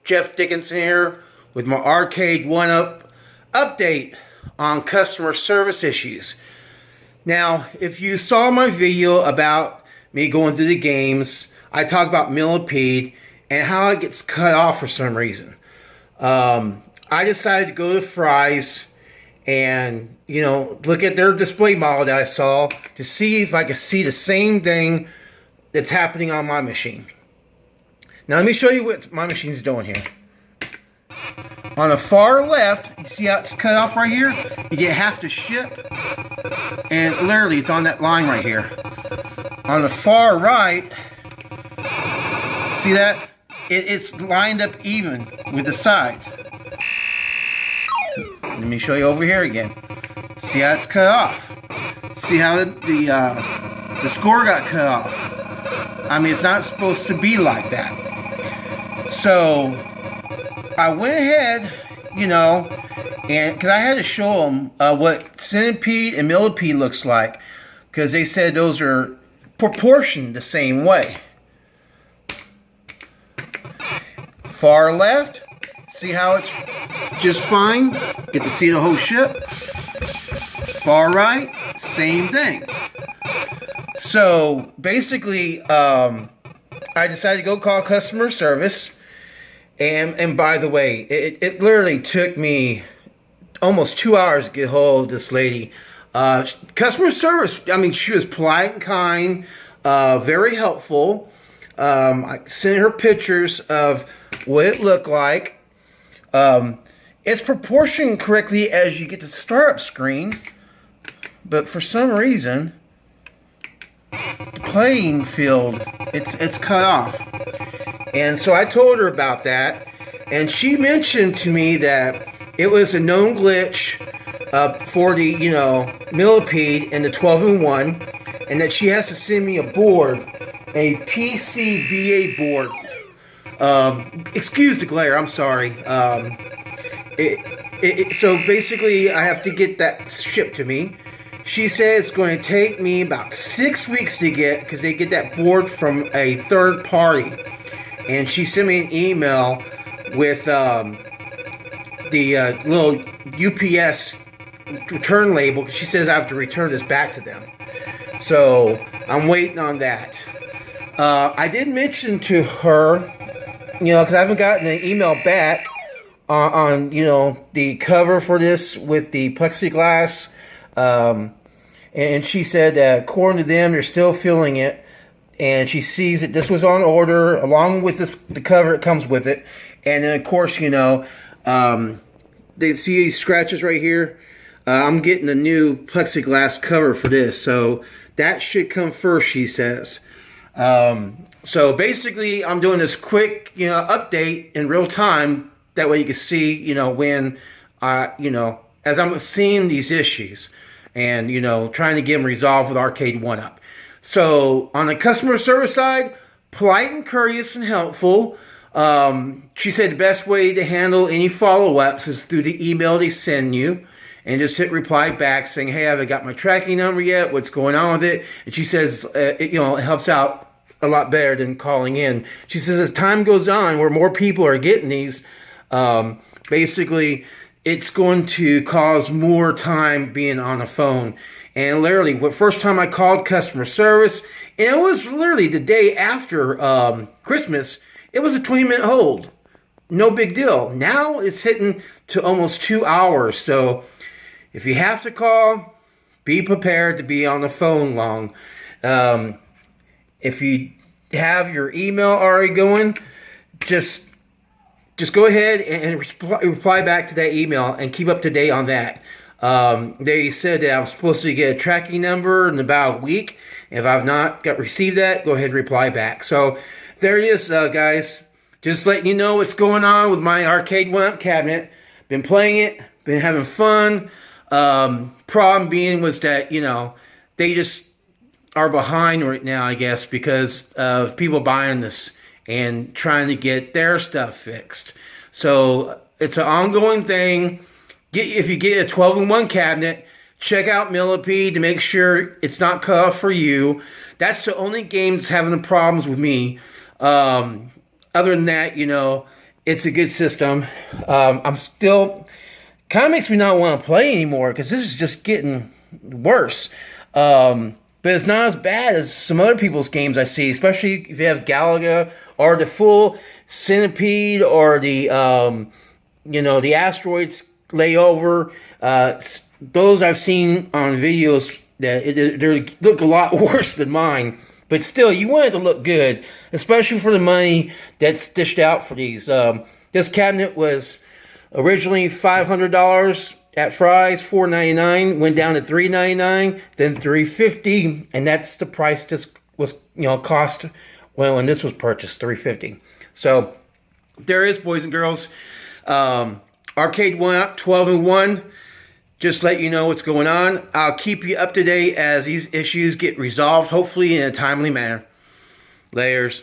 Jeff Dickinson here with my Arcade 1-Up update on customer service issues. Now, if you saw my video about me going through the games, I talked about Millipede and how it gets cut off for some reason. I decided to go to Fry's and, look at their display model that I saw to see if I could see the same thing that's happening on my machine. Now let me show you what my machine's doing here. On the far left, you see how it's cut off right here? You get half the ship, and literally it's on that line right here. On the far right, see that? It's lined up even with the side. Let me show you over here again. See how it's cut off? See how the score got cut off? I mean, it's not supposed to be like that. So I went ahead, and because I had to show them what Centipede and Millipede looks like, because they said those are proportioned the same way. Far left, see how it's just fine? Get to see the whole ship. Far right, same thing. So basically, I decided to go call customer service. And by the way, it literally took me almost 2 hours to get hold of this lady. Customer service, I mean, she was polite and kind, very helpful. I sent her pictures of what it looked like. It's proportioned correctly as you get to the startup screen, but for some reason, the playing field, it's cut off. And so I told her about that, and she mentioned to me that it was a known glitch for the, Millipede and the 12-in-1, and that she has to send me a board, a PCBA board. Excuse the glare, I'm sorry. So basically, I have to get that shipped to me. She said it's going to take me about 6 weeks to get, because they get that board from a third party. And she sent me an email with the little UPS return label. She says I have to return this back to them. So I'm waiting on that. I did mention to her, because I haven't gotten an email back on the cover for this with the plexiglass. And she said that according to them, they're still filling it. And she sees that this was on order along with the cover it comes with it. And then, of course, they see these scratches right here. I'm getting the new plexiglass cover for this. So that should come first, she says. So basically, I'm doing this quick, update in real time. That way you can see, when, as I'm seeing these issues and, trying to get them resolved with Arcade 1-Up. So, on the customer service side, polite and courteous and helpful. She said the best way to handle any follow-ups is through the email they send you. And just hit reply back saying, hey, I haven't got my tracking number yet. What's going on with it? And she says, it helps out a lot better than calling in. She says as time goes on, where more people are getting these, basically, it's going to cause more time being on the phone. And literally, the first time I called customer service, and it was literally the day after Christmas, it was a 20-minute hold. No big deal. Now it's hitting to almost 2 hours. So if you have to call, be prepared to be on the phone long. If you have your email already going, just go ahead and reply back to that email and keep up to date on that. They said that I was supposed to get a tracking number in about a week. If I've not received that, go ahead and reply back. So there it is, guys. Just letting you know what's going on with my Arcade 1-Up cabinet. Been playing it, been having fun. Problem being was that, they just are behind right now, I guess, because of people buying this and trying to get their stuff fixed. So it's an ongoing thing. If you get a 12-in-1 cabinet, check out Millipede to make sure it's not cut off for you. That's the only game that's having the problems with me. Other than that, it's a good system. I'm still kind of makes me not want to play anymore because this is just getting worse. But it's not as bad as some other people's games I see, especially if you have Galaga or the full Centipede or the the Asteroids layover. Those I've seen on videos that they look a lot worse than mine. But still, you want it to look good, especially for the money that's dished out for these. This cabinet was originally $500 at Fry's, $4.99, went down to $3.99, then $3.50, and that's the price this was cost when this was purchased, $3.50. So there is, boys and girls. Arcade went out 12-1. Just let you know what's going on. I'll keep you up to date as these issues get resolved, hopefully in a timely manner. Layers.